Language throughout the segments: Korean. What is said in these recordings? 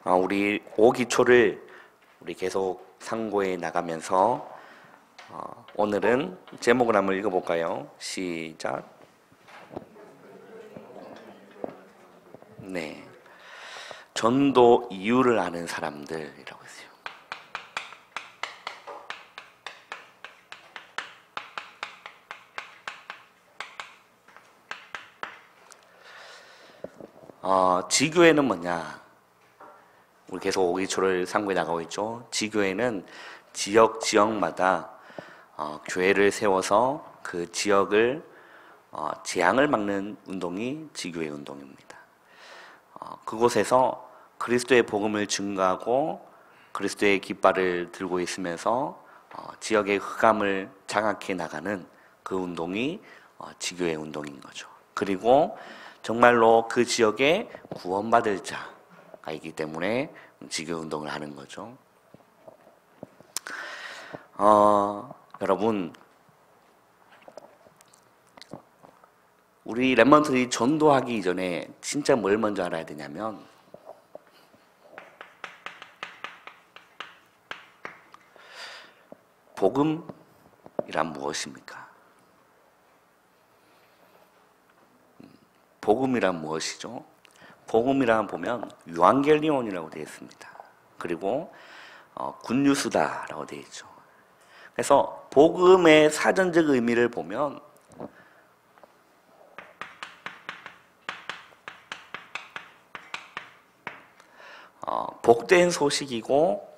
우리 5기초를 우리 계속 상고해 나가면서 오늘은 제목을 한번 읽어볼까요? 시작. 네, 전도 이유를 아는 사람들이라고 했어요. 지교회는 뭐냐? 우리 계속 5기초를 상고해 나가고 있죠. 지교회는 지역마다 교회를 세워서 그 지역을 재앙을 막는 운동이 지교회 운동입니다. 그곳에서 그리스도의 복음을 증거하고 그리스도의 깃발을 들고 있으면서 지역의 흑암을 장악해 나가는 그 운동이 지교회 운동인 거죠. 그리고 정말로 그 지역에 구원받을 자가 있기 때문에 지교회 운동을 하는 거죠. 여러분, 우리 랩런트들이 전도하기 이전에 진짜 뭘 먼저 알아야 되냐면 복음이란 무엇입니까? 복음이란 무엇이죠? 복음이란 보면 유앙겔리온이라고 되어 있습니다. 그리고 굿뉴스다라고 되어 있죠. 그래서 복음의 사전적 의미를 보면 복된 소식이고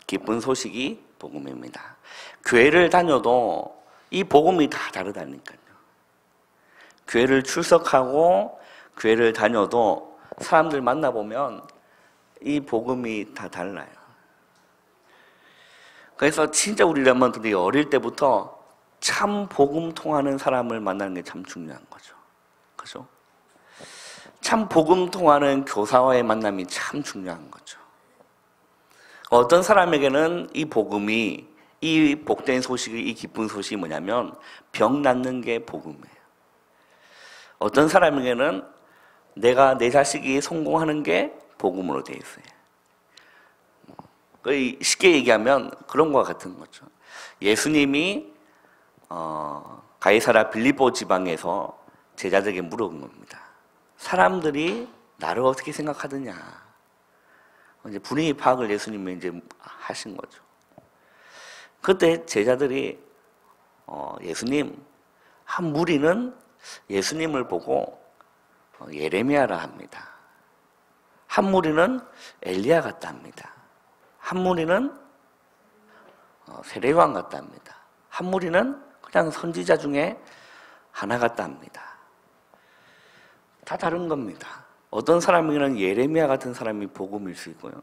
기쁜 소식이 복음입니다. 교회를 다녀도 이 복음이 다 다르다니까요. 교회를 출석하고 교회를 다녀도 사람들 만나보면 이 복음이 다 달라요. 그래서 진짜 우리 랩런트들이 어릴 때부터 참 복음 통하는 사람을 만나는 게 참 중요한 거죠. 그죠? 참 복음 통하는 교사와의 만남이 참 중요한 거죠. 어떤 사람에게는 이 복음이, 이 복된 소식이, 이 기쁜 소식이 뭐냐면 병 낫는 게 복음이에요. 어떤 사람에게는 내가 내 자식이 성공하는 게 복음으로 되어 있어요. 쉽게 얘기하면 그런 것과 같은 거죠. 예수님이 가이사라 빌립보 지방에서 제자들에게 물어본 겁니다. 사람들이 나를 어떻게 생각하느냐. 이제 분위기 파악을 예수님이 이제 하신 거죠. 그때 제자들이 예수님, 한 무리는 예수님을 보고 예레미야라 합니다. 한 무리는 엘리야 같다 합니다. 한 무리는 세례요한 같다 합니다. 한 무리는 그냥 선지자 중에 하나 같다 합니다. 다 다른 겁니다. 어떤 사람에게는 예레미야 같은 사람이 복음일 수 있고요.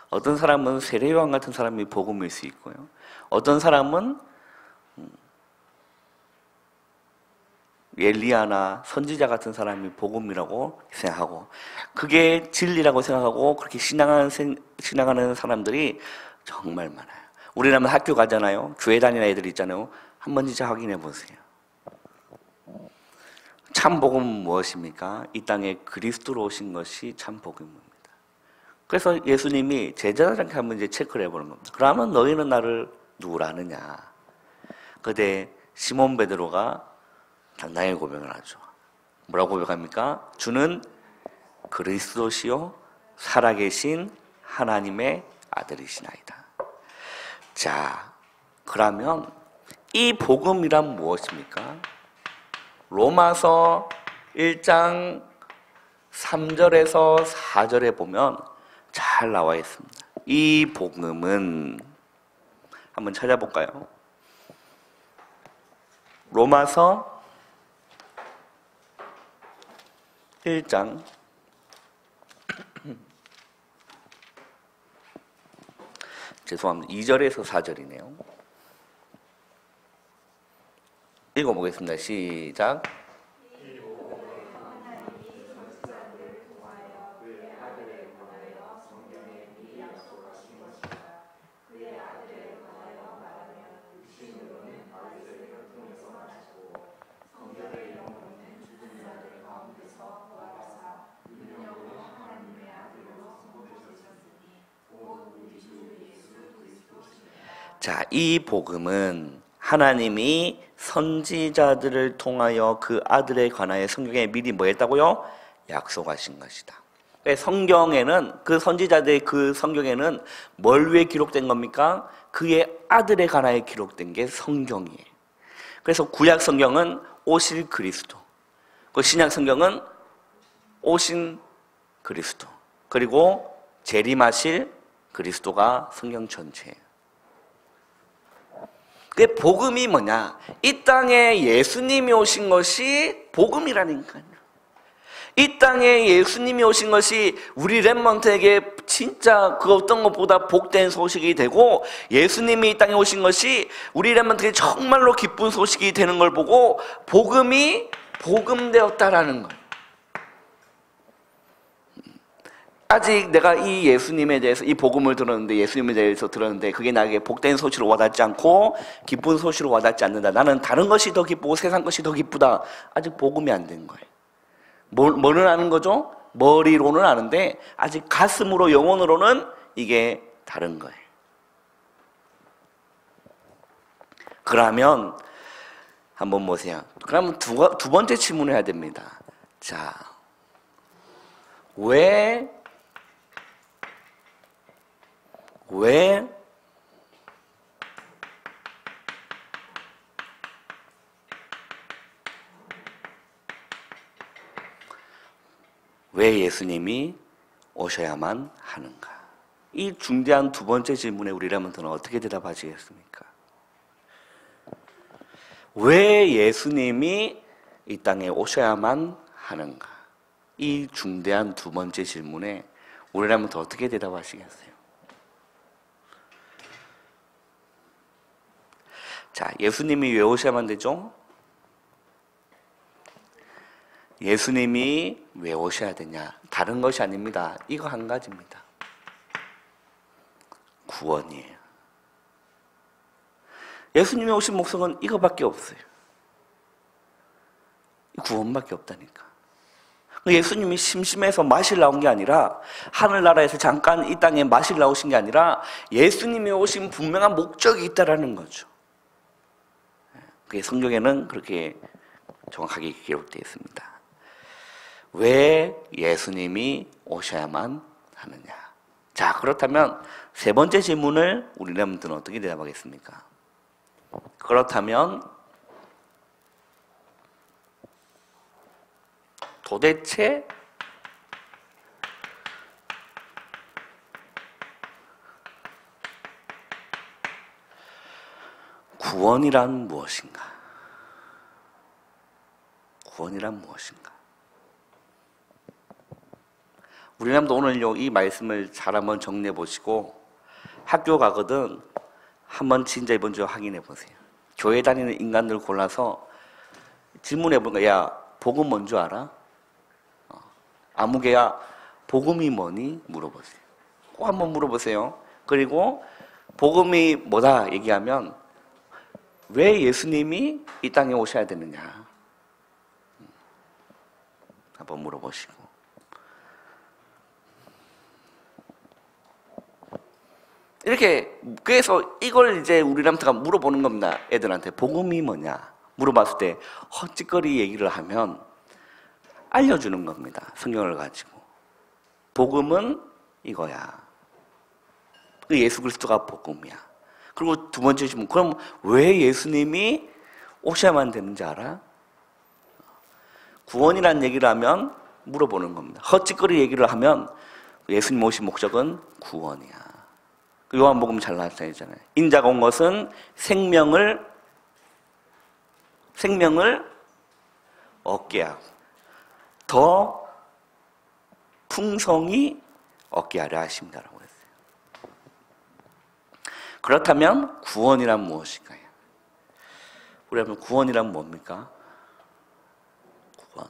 어떤 사람은 세례요한 같은 사람이 복음일 수 있고요. 어떤 사람은 엘리야나 선지자 같은 사람이 복음이라고 생각하고 그게 진리라고 생각하고 그렇게 신앙하는 사람들이 정말 많아요. 우리라면 학교 가잖아요. 교회 다니는 애들 있잖아요. 한번 진짜 확인해 보세요. 참 복음은 무엇입니까? 이 땅에 그리스도로 오신 것이 참 복음입니다. 그래서 예수님이 제자들한테 한번 이제 체크를 해보는 겁니다. 그러면 너희는 나를 누구라 하느냐? 그때 시몬 베드로가 당당히 고백을 하죠. 뭐라고 고백합니까? 주는 그리스도시요 살아계신 하나님의 아들이시나이다. 자, 그러면 이 복음이란 무엇입니까? 로마서 1장 3절에서 4절에 보면 잘 나와 있습니다. 이 복음은 한번 찾아볼까요? 로마서 1장 죄송합니다. 2절에서 4절이네요. 읽어보겠습니다. 시작. 자, 이 복음은 하나님이 선지자들을 통하여 그 아들에 관하여 성경에 미리 뭐 했다고요? 약속하신 것이다. 성경에는, 그 선지자들의 그 성경에는 뭘 위해 기록된 겁니까? 그의 아들에 관하여 기록된 게 성경이에요. 그래서 구약 성경은 오실 그리스도, 그 신약 성경은 오신 그리스도, 그리고 재림하실 그리스도가 성경 전체예요. 그 복음이 뭐냐? 이 땅에 예수님이 오신 것이 복음이라니까요. 이 땅에 예수님이 오신 것이 우리 렘넌트에게 진짜 그 어떤 것보다 복된 소식이 되고, 예수님이 이 땅에 오신 것이 우리 렘넌트에게 정말로 기쁜 소식이 되는 걸 보고 복음이 복음되었다라는 거예요. 아직 내가 이 예수님에 대해서, 이 복음을 들었는데, 예수님에 대해서 들었는데 그게 나에게 복된 소식으로 와닿지 않고 기쁜 소식으로 와닿지 않는다. 나는 다른 것이 더 기쁘고 세상 것이 더 기쁘다. 아직 복음이 안 된 거예요. 뭐는 아는 거죠? 머리로는 아는데 아직 가슴으로, 영혼으로는 이게 다른 거예요. 그러면 한번 보세요. 그러면 두 번째 질문을 해야 됩니다. 자, 왜 예수님이 오셔야만 하는가? 이 중대한 두 번째 질문에 우리 렘넌트는 어떻게 대답하시겠습니까? 왜 예수님이 이 땅에 오셔야만 하는가? 이 중대한 두 번째 질문에 우리 렘넌트 어떻게 대답하시겠어요? 자, 예수님이 왜 오셔야만 되죠? 예수님이 왜 오셔야 되냐? 다른 것이 아닙니다. 이거 한 가지입니다. 구원이에요. 예수님이 오신 목적은 이거밖에 없어요. 구원밖에 없다니까. 예수님이 심심해서 마실 나온 게 아니라, 하늘나라에서 잠깐 이 땅에 마실 나오신 게 아니라 예수님이 오신 분명한 목적이 있다라는 거죠. 그게 성경에는 그렇게 정확하게 기록되어 있습니다. 왜 예수님이 오셔야만 하느냐? 자, 그렇다면 세 번째 질문을 우리 렘넌트는 어떻게 대답하겠습니까? 그렇다면 도대체 구원이란 무엇인가? 구원이란 무엇인가? 우리 렘넌트 오늘요, 이 말씀을 잘 한번 정리해 보시고 학교 가거든 한번 진짜 이번 주에 확인해 보세요. 교회 다니는 인간들 골라서 질문해 보니까, 야, 복음 뭔 줄 알아? 아무개야, 복음이 뭐니? 물어보세요. 꼭 한번 물어보세요. 그리고 복음이 뭐다 얘기하면 왜 예수님이 이 땅에 오셔야 되느냐? 한번 물어보시고. 이렇게, 그래서 이걸 이제 우리 렘넌트가 물어보는 겁니다. 애들한테 복음이 뭐냐 물어봤을 때 헛짓거리 얘기를 하면 알려주는 겁니다. 성경을 가지고. 복음은 이거야. 그 예수 그리스도가 복음이야. 그리고 두 번째 질문, 그럼 왜 예수님이 오셔야만 되는지 알아? 구원이라는 얘기를 하면 물어보는 겁니다. 헛짓거리 얘기를 하면 예수님 오신 목적은 구원이야. 요한복음 잘 나타내잖아요. 인자가 온 것은 생명을 얻게 하고 더 풍성히 얻게 하려 하십니다라고 했어요. 그렇다면 구원이란 무엇일까요? 우리 한번 구원이란 뭡니까? 구원.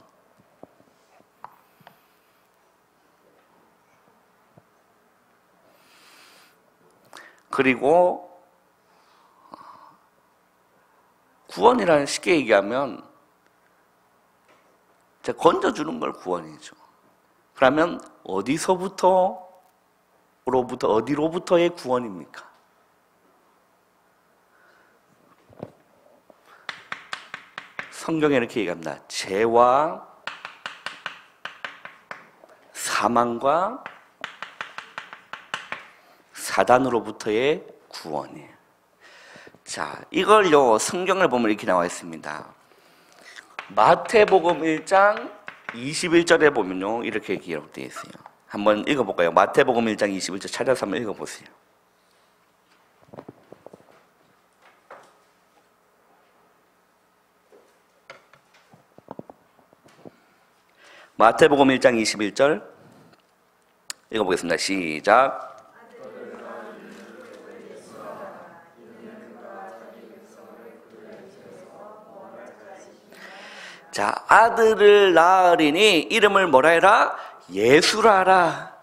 그리고 구원이라는 쉽게 얘기하면 건져주는 걸 구원이죠. 그러면 어디로부터의 구원입니까? 성경에 이렇게 얘기합니다. 죄와 사망과 사단으로부터의 구원이에요. 자, 이걸요 성경을 보면 이렇게 나와 있습니다. 마태복음 1장 21절에 보면요 이렇게 기록되어 있어요. 한번 읽어볼까요? 마태복음 1장 21절 찾아서 한번 읽어보세요. 마태복음 1장 21절 읽어보겠습니다. 시작. 자, 아들을 낳으리니 이름을 뭐라 해라? 예수라 하라.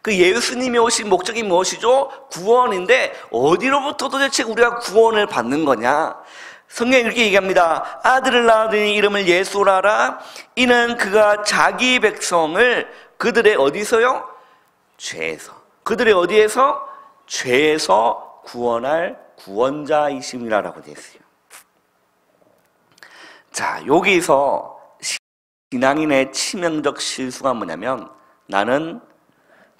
그 예수님이 오신 목적이 무엇이죠? 구원인데 어디로부터 도대체 우리가 구원을 받는 거냐? 성경이 이렇게 얘기합니다. 아들을 낳으리니 이름을 예수라 하라. 이는 그가 자기 백성을 그들의 어디서요? 죄에서. 그들의 어디에서? 죄에서 구원할 구원자이심이라고 되어 있어요. 자, 여기서 신앙인의 치명적 실수가 뭐냐면 나는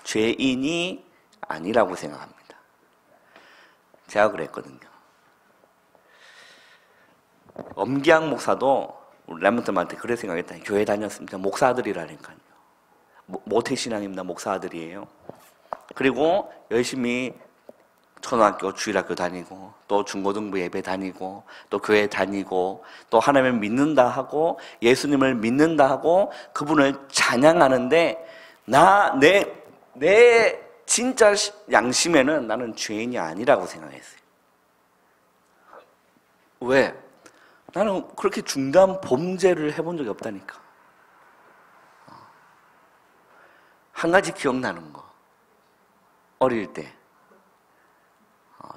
죄인이 아니라고 생각합니다. 제가 그랬거든요. 엄기양 목사도 우리 랩런트한테 그래 생각했다. 교회 다녔습니다. 목사들이라니까요. 모태신앙입니다. 목사들이에요. 그리고 열심히 초등학교, 주일학교 다니고 또 중고등부 예배 다니고 또 교회 다니고 또 하나님을 믿는다 하고 예수님을 믿는다 하고 그분을 찬양하는데 내 진짜 양심에는 나는 죄인이 아니라고 생각했어요. 왜? 나는 그렇게 중대한 범죄를 해본 적이 없다니까. 한 가지 기억나는 거. 어릴 때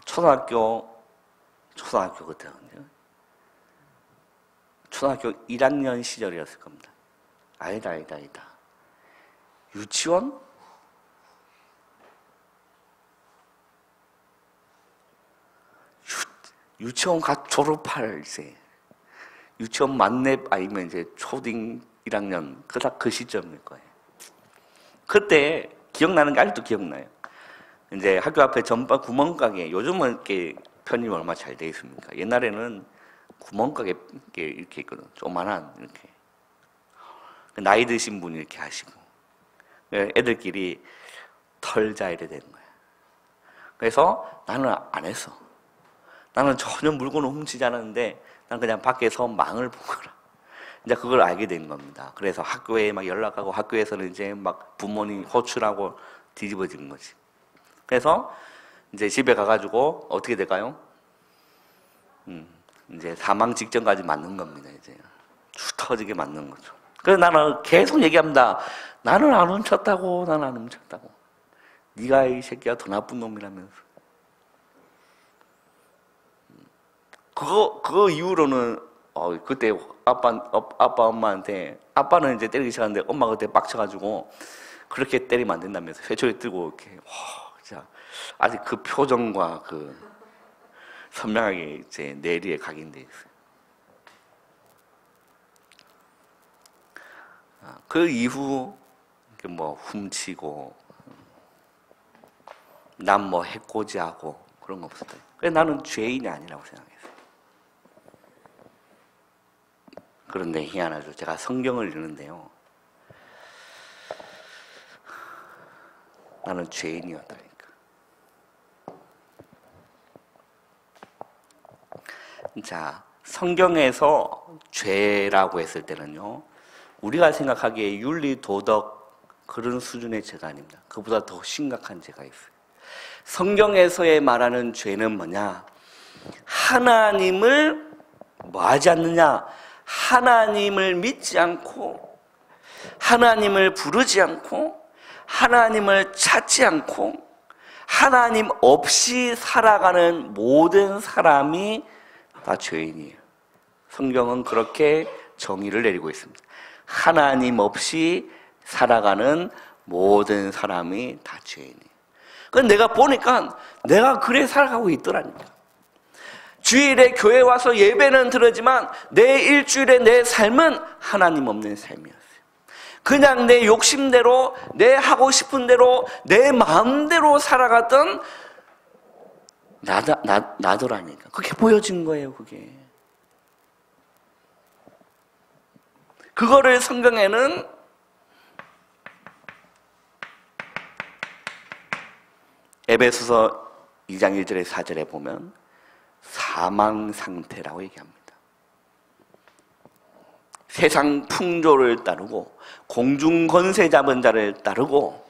초등학교 그때거든요. 초등학교 1학년 시절이었을 겁니다. 아니다. 유치원? 유치원 졸업할 때 유치원 만렙 아니면 이제 초딩 1학년 그 시점일 거예요. 그때 기억나는 게 아직도 기억나요. 이제 학교 앞에 전반 구멍가게, 요즘은 이렇게 편입이 얼마나 잘 돼 있습니까? 옛날에는 구멍가게 이렇게 있거든. 조만한 이렇게. 나이 드신 분이 이렇게 하시고 애들끼리 털자 이래 되는 거야. 그래서 나는 안 했어. 나는 전혀 물건을 훔치지 않았는데 난 그냥 밖에서 망을 보거라. 이제 그걸 알게 된 겁니다. 그래서 학교에 막 연락하고 학교에서는 이제 막 부모님 호출하고 뒤집어진 거지. 그래서 이제 집에 가가지고 어떻게 될까요? 이제 사망 직전까지 맞는 겁니다. 이제 축 터지게 맞는 거죠. 그래서 나는 계속 얘기합니다. 나는 안 훔쳤다고. 네가 이 새끼가 더 나쁜 놈이라면서. 그거 이후로는 그때 아빠 엄마한테 아빠는 이제 때리기 시작하는데 엄마가 그때 빡쳐가지고 그렇게 때리면 안 된다면서 회초리 들고 이렇게 진짜 아직 그 표정과 그 선명하게 이제 내리에 각인돼 있어요. 그 이후 뭐 훔치고 난 뭐 해코지하고 그런 거 없었어요. 그래서 나는 죄인이 아니라고 생각했어요. 그런데 희한하죠. 제가 성경을 읽는데요. 나는 죄인이었다니까. 자, 성경에서 죄라고 했을 때는요, 우리가 생각하기에 윤리, 도덕 그런 수준의 죄가 아닙니다. 그보다 더 심각한 죄가 있어요. 성경에서의 말하는 죄는 뭐냐? 하나님을 뭐 하지 않느냐? 하나님을 믿지 않고 하나님을 부르지 않고 하나님을 찾지 않고 하나님 없이 살아가는 모든 사람이 다 죄인이에요. 성경은 그렇게 정의를 내리고 있습니다. 하나님 없이 살아가는 모든 사람이 다 죄인이에요. 그래서 내가 보니까 내가 그래 살아가고 있더라니까. 주일에 교회 와서 예배는 드리지만 내 일주일에 내 삶은 하나님 없는 삶이었어요. 그냥 내 욕심대로, 내 하고 싶은 대로, 내 마음대로 살아갔던 나더라니까. 그게 보여진 거예요, 그게. 그거를 성경에는 에베소서 2장 1절에 4절에 보면 사망 상태라고 얘기합니다. 세상 풍조를 따르고 공중 권세 잡은 자를 따르고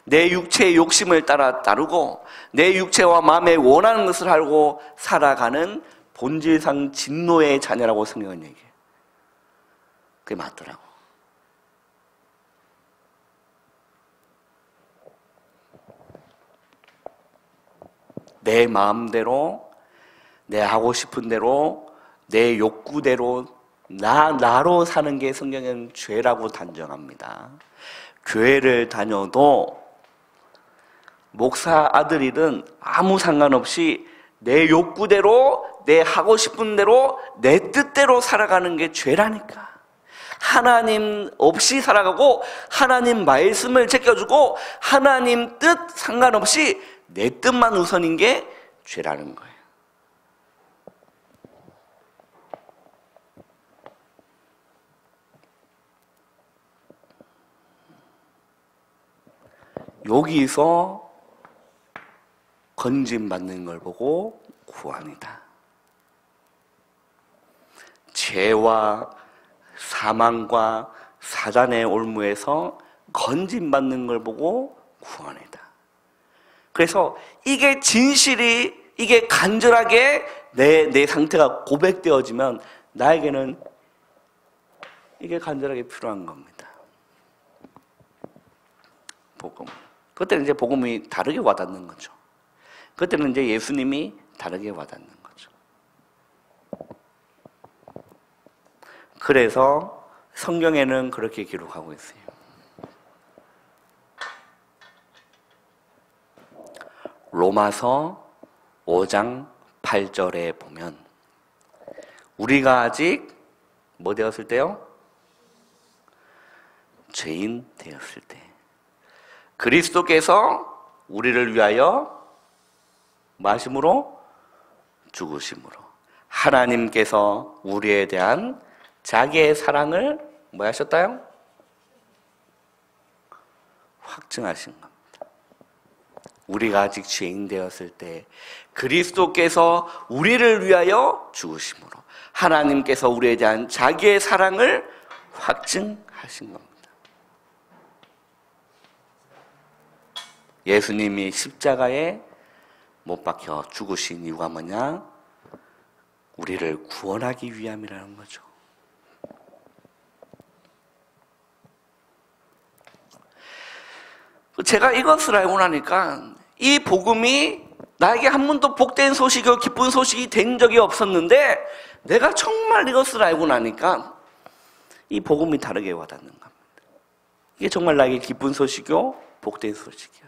내 육체의 욕심을 따르고 내 육체와 마음에 원하는 것을 하고 살아가는 본질상 진노의 자녀라고 성경은 얘기해요. 그게 맞더라고. 내 마음대로, 내 하고 싶은 대로, 내 욕구대로 나로 사는 게 성경은 죄라고 단정합니다. 교회를 다녀도 목사 아들이든 아무 상관없이 내 욕구대로, 내 하고 싶은 대로, 내 뜻대로 살아가는 게 죄라니까. 하나님 없이 살아가고 하나님 말씀을 제껴주고 하나님 뜻 상관없이 내 뜻만 우선인 게 죄라는 거예요. 여기서 건짐받는 걸 보고 구원이다. 죄와 사망과 사단의 올무에서 건짐받는 걸 보고 구원이다. 그래서 이게 진실이, 이게 간절하게 내 상태가 고백되어지면 나에게는 이게 간절하게 필요한 겁니다. 복음. 그때는 이제 복음이 다르게 와닿는 거죠. 그때는 이제 예수님이 다르게 와닿는 거죠. 그래서 성경에는 그렇게 기록하고 있어요. 로마서 5장 8절에 보면 우리가 아직 뭐 되었을 때요? 죄인 되었을 때 그리스도께서 우리를 위하여 마심으로 죽으심으로 하나님께서 우리에 대한 자기의 사랑을 뭐 하셨다요? 확증하신 겁니다. 우리가 아직 죄인 되었을 때 그리스도께서 우리를 위하여 죽으심으로 하나님께서 우리에 대한 자기의 사랑을 확증하신 겁니다. 예수님이 십자가에 못 박혀 죽으신 이유가 뭐냐? 우리를 구원하기 위함이라는 거죠. 제가 이것을 알고 나니까 이 복음이 나에게 한 번도 복된 소식이고 기쁜 소식이 된 적이 없었는데 내가 정말 이것을 알고 나니까 이 복음이 다르게 와닿는 겁니다. 이게 정말 나에게 기쁜 소식이고 복된 소식이었어요.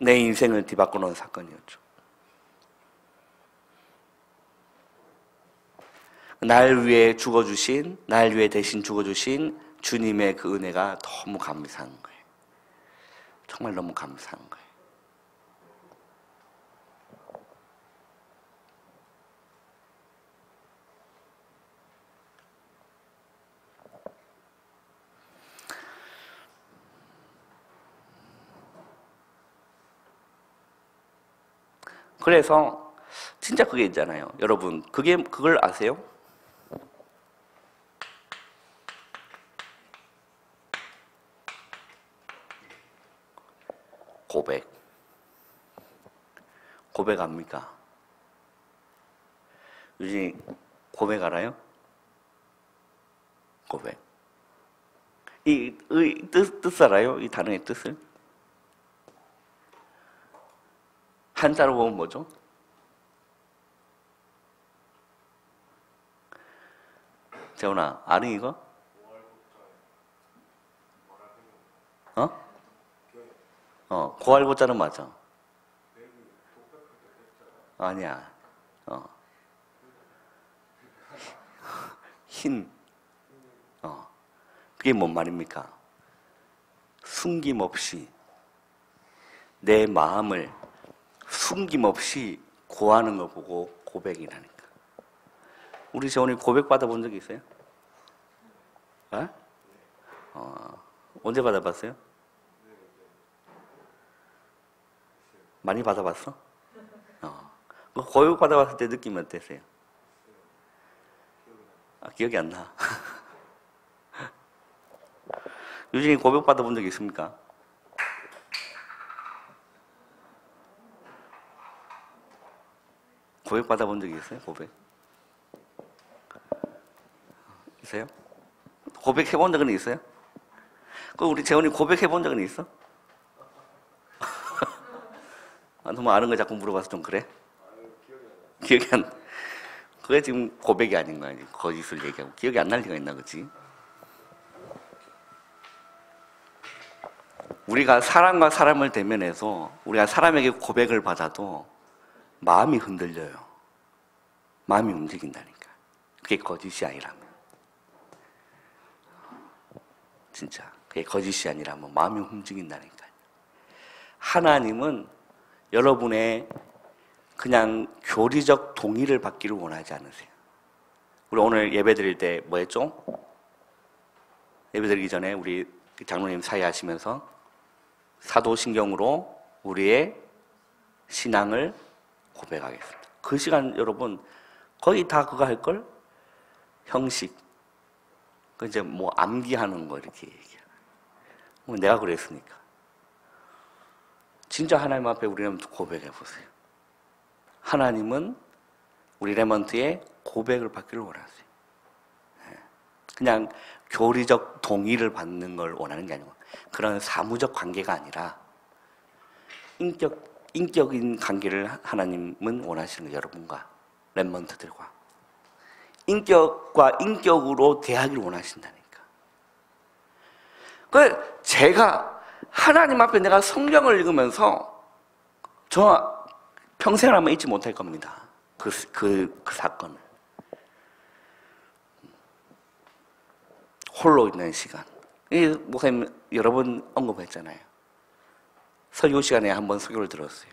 내 인생을 뒤바꿔 놓은 사건이었죠. 날 위해 죽어주신, 날 위해 대신 죽어주신 주님의 그 은혜가 너무 감사한 거예요. 정말 너무 감사한 거예요. 그래서 진짜 그게 있잖아요. 여러분, 그걸 아세요? 고백 압니까? 요즘 고백 알아요? 고백. 이 뜻 알아요? 이 단어의 뜻을? 한자로 보면 뭐죠? 재훈아, 아니 이거? 고알고자는 맞아. 아니야. 흰. 그게 뭔 말입니까? 숨김없이 내 마음을 숨김없이 구하는 걸 보고 고백이라니까. 우리 재원이 고백 받아본 적이 있어요? 언제 받아봤어요? 많이 받아봤어? 고백 받아봤을 때 느낌이 어땠어요? 기억이 안 나. 유진이 고백 받아본 적 있습니까? 고백 받아본 적이 있어요? 고백? 있어요? 고백 해본 적은 있어요? 우리 재원이 고백 해본 적은 있어? 너무 아는 거 자꾸 물어봐서 좀 그래? 기억이 안 나. 그게 지금 고백이 아닌 거야. 거짓을 얘기하고. 기억이 안 날 리가 있나, 그치? 우리가 사람과 사람을 대면해서 우리가 사람에게 고백을 받아도 마음이 흔들려요. 마음이 움직인다니까. 그게 거짓이 아니라면. 진짜. 그게 거짓이 아니라면 마음이 움직인다니까. 하나님은 여러분의 그냥 교리적 동의를 받기를 원하지 않으세요. 우리 오늘 예배 드릴 때 뭐 했죠? 예배 드리기 전에 우리 장로님 사회하시면서 사도신경으로 우리의 신앙을 고백하겠습니다. 그 시간 여러분 거의 다 그거 할걸? 형식. 그 이제 뭐 암기하는 거 이렇게 얘기해. 내가 그랬으니까. 진짜 하나님 앞에 우리는 고백해 보세요. 하나님은 우리 레먼트의 고백을 받기를 원하세요. 그냥 교리적 동의를 받는 걸 원하는 게 아니고 그런 사무적 관계가 아니라 인격인 관계를 하나님은 원하시는 거예요. 여러분과 렘먼트들과 인격과 인격으로 대하기를 원하신다니까. 그 제가 하나님 앞에 내가 성경을 읽으면서 저 평생을 아마 잊지 못할 겁니다. 그 사건을. 홀로 있는 시간. 목사님 여러 번 언급했잖아요. 설교 시간에 한번 설교를 들었어요.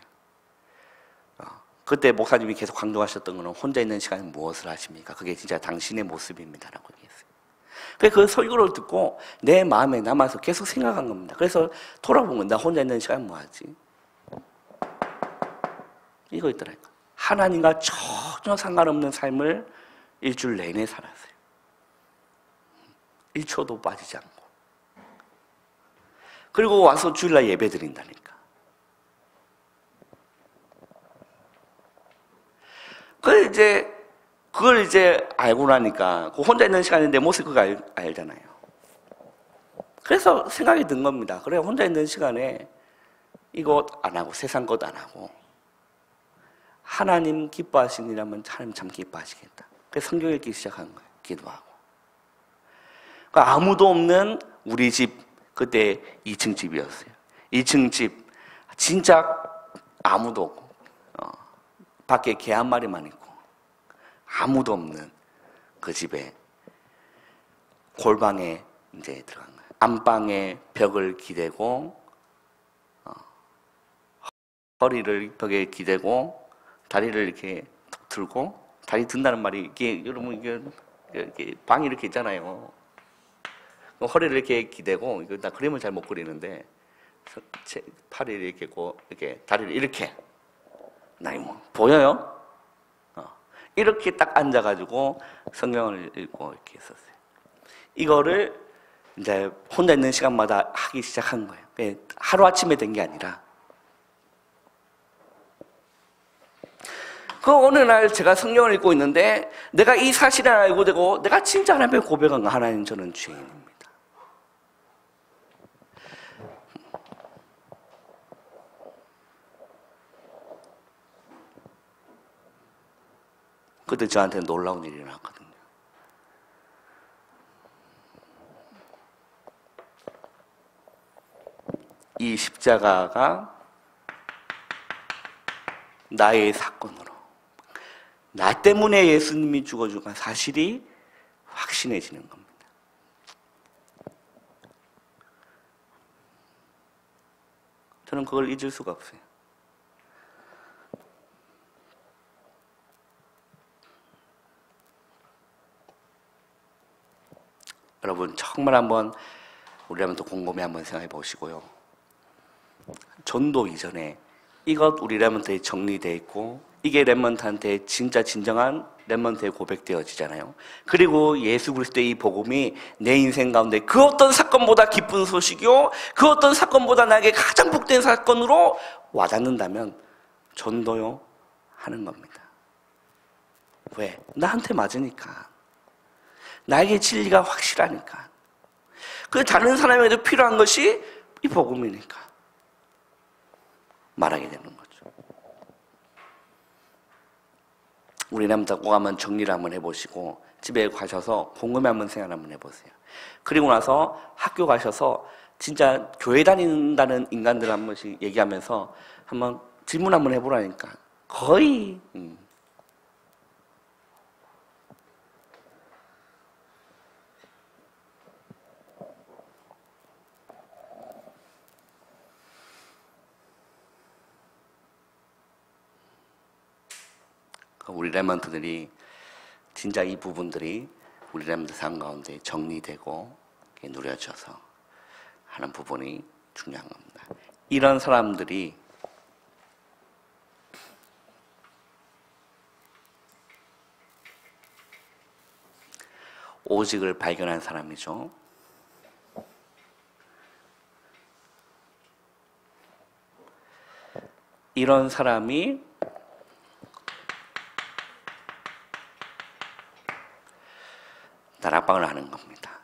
그때 목사님이 계속 강조하셨던 거는 혼자 있는 시간에 무엇을 하십니까? 그게 진짜 당신의 모습입니다라고 얘기했어요. 그 설교를 듣고 내 마음에 남아서 계속 생각한 겁니다. 그래서 돌아보면 나 혼자 있는 시간에 뭐 하지? 이거 있더라니까. 하나님과 전혀 상관없는 삶을 일주일 내내 살았어요. 1초도 빠지지 않고. 그리고 와서 주일날 예배 드린다니까. 그걸 이제 알고 나니까 그 혼자 있는 시간에 내 모습 그거 알잖아요. 그래서 생각이 든 겁니다. 그래 혼자 있는 시간에 이것 안 하고 세상 것 안 하고 하나님 기뻐하시니라면 하나님 참 기뻐하시겠다. 그래서 성경 읽기 시작한 거예요. 기도하고. 그러니까 아무도 없는 우리 집 그때 2층 집이었어요. 2층 집 진짜 아무도 없고 밖에 개 한 마리만 있고 아무도 없는 그 집에 골방에 이제 들어간 거예요. 안방에 벽을 기대고 허리를 벽에 기대고 다리를 이렇게 들고 다리 든다는 말이 이게 여러분 이게 방이 이렇게 있잖아요. 허리를 이렇게 기대고 이거 나 그림을 잘 못 그리는데 팔을 이렇게 이렇게 다리를 이렇게 나이 뭐 보여요? 이렇게 딱 앉아가지고 성경을 읽고 이렇게 했었어요. 이거를 이제 혼자 있는 시간마다 하기 시작한 거예요. 하루 아침에 된 게 아니라. 그 어느 날 제가 성경을 읽고 있는데 내가 이 사실을 알고 되고 내가 진짜 하나님께 고백한 거 하나님 저는 죄인입니다. 그때 저한테 놀라운 일이 일어났거든요. 이 십자가가 나의 사건으로 나 때문에 예수님이 죽어주고 사실이 확신해지는 겁니다. 저는 그걸 잊을 수가 없어요. 여러분 정말 한번 우리 한번 또 곰곰이 한번 생각해 보시고요. 전도 이전에 이것 우리 렘넌트에 정리되어 있고 이게 렘넌트한테 진짜 진정한 렘넌트에 고백되어지잖아요. 그리고 예수 그리스도의 이 복음이 내 인생 가운데 그 어떤 사건보다 기쁜 소식이요 그 어떤 사건보다 나에게 가장 복된 사건으로 와닿는다면 전도요 하는 겁니다. 왜? 나한테 맞으니까. 나에게 진리가 확실하니까. 그 다른 사람에게도 필요한 것이 이 복음이니까 말하게 되는 거죠. 우리 남자 꼭 한번 정리를 한번 해보시고 집에 가셔서 곰곰이 한번 생각 한번 해보세요. 그리고 나서 학교 가셔서 진짜 교회 다닌다는 인간들 한 번씩 얘기하면서 한번 질문 한번 해보라니까. 거의 우리 렘넌트들이 진짜 이 부분들이 우리 렘넌트 삶 가운데 정리되고 누려져서 하는 부분이 중요한 겁니다. 이런 사람들이 오직을 발견한 사람이죠. 이런 사람이 다락방을 하는 겁니다.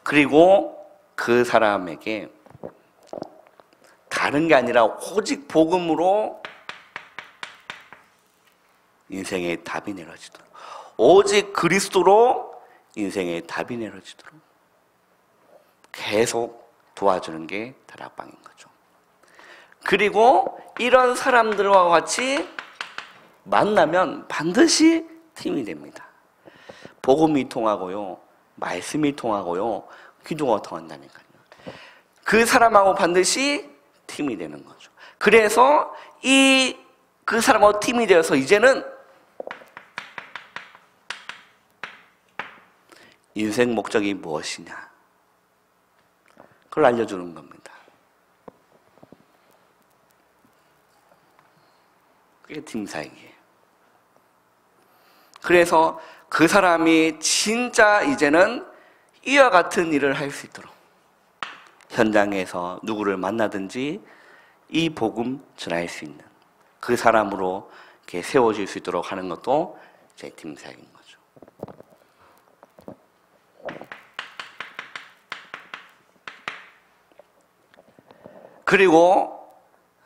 그리고 그 사람에게 다른 게 아니라 오직 복음으로 인생의 답이 내려지도록, 오직 그리스도로 인생의 답이 내려지도록 계속 도와주는 게 다락방인 거죠. 그리고 이런 사람들과 같이 만나면 반드시 팀이 됩니다. 복음이 통하고요, 말씀이 통하고요, 기도가 통한다니까요. 그 사람하고 반드시 팀이 되는 거죠. 그래서 그 사람하고 팀이 되어서 이제는 인생 목적이 무엇이냐, 그걸 알려주는 겁니다. 그게 팀 사역이에요. 그래서 그 사람이 진짜 이제는 이와 같은 일을 할 수 있도록 현장에서 누구를 만나든지 이 복음 전할 수 있는 그 사람으로 이렇게 세워질 수 있도록 하는 것도 제 팀 사역인 거죠. 그리고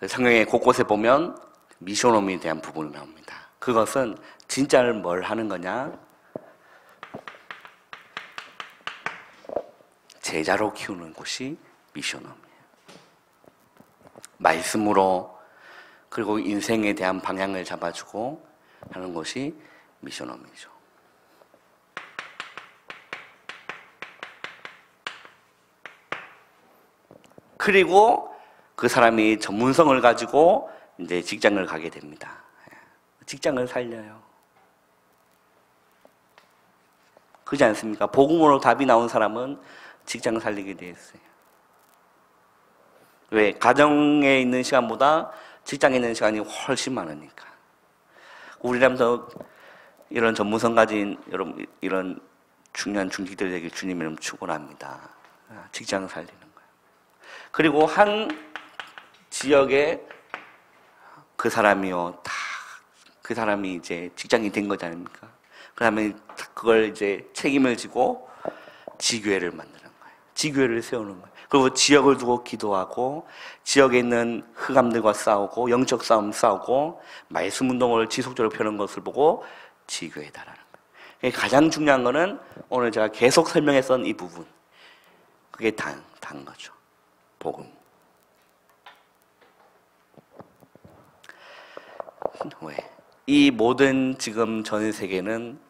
성경의 곳곳에 보면 미션홈에 대한 부분이 나옵니다. 그것은 진짜를 뭘 하는 거냐? 제자로 키우는 곳이 미션홈이에요. 말씀으로, 그리고 인생에 대한 방향을 잡아주고 하는 곳이 미션홈이죠. 그리고 그 사람이 전문성을 가지고 이제 직장을 가게 됩니다. 직장을 살려요. 그렇지 않습니까? 복음으로 답이 나온 사람은 직장을 살리게 되어 있어요. 왜? 가정에 있는 시간보다 직장에 있는 시간이 훨씬 많으니까. 우리라면서 이런 전문성 가진 여러분, 이런 중요한 중직들에게 주님 이름 축원합니다. 직장을 살리는 거예요. 그리고 한 지역에 그 사람이요, 그 사람이 이제 직장이 된 거지 않습니까? 그 다음에 그걸 이제 책임을 지고 지교회를 만드는 거예요. 지교회를 세우는 거예요. 그리고 지역을 두고 기도하고, 지역에 있는 흑암들과 싸우고, 영적 싸움 싸우고, 말씀 운동을 지속적으로 펴는 것을 보고 지교회다라는 거예요. 가장 중요한 거는 오늘 제가 계속 설명했던 이 부분. 그게 단 거죠. 복음. 왜? 이 모든 지금 전 세계는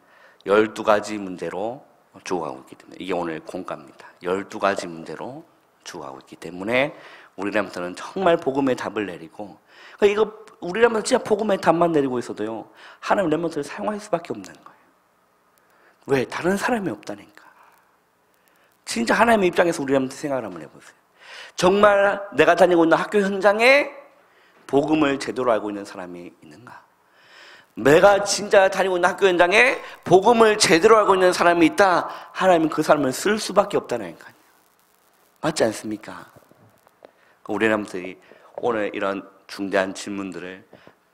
12가지 문제로 죽어가고 있기 때문에, 이게 오늘 공과입니다. 12가지 문제로 죽어가고 있기 때문에 우리라면서는 정말 복음의 답을 내리고, 그러니까 이거 우리라면 진짜 복음의 답만 내리고 있어도요, 하나님 렘넌트를 사용할 수밖에 없는 거예요. 왜? 다른 사람이 없다니까. 진짜 하나님의 입장에서 우리 렘넌트 생각을 한번 해보세요. 정말 내가 다니고 있는 학교 현장에 복음을 제대로 알고 있는 사람이 있는가? 내가 진짜 다니고 있는 학교 현장에 복음을 제대로 알고 있는 사람이 있다. 하나님은 그 사람을 쓸 수밖에 없다니까요. 맞지 않습니까? 우리 렘넌트들이 오늘 이런 중대한 질문들을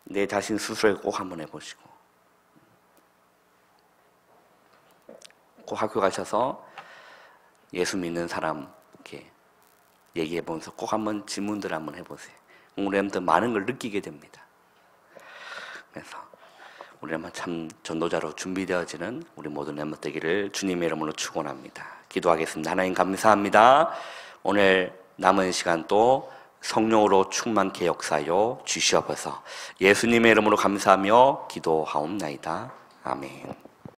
내 자신 스스로에 꼭 한번 해보시고, 꼭 학교 가셔서 예수 믿는 사람 이렇게 얘기해보면서 꼭 한번 질문들 한번 해보세요. 우리 렘넌트 많은 걸 느끼게 됩니다. 그래서 우리 렘넌트 참 전도자로 준비되어지는 우리 모든 렘넌트 되기를 주님의 이름으로 축원합니다. 기도하겠습니다. 하나님 감사합니다. 오늘 남은 시간 또 성령으로 충만케 역사하여 주시옵소서. 예수님의 이름으로 감사하며 기도하옵나이다. 아멘.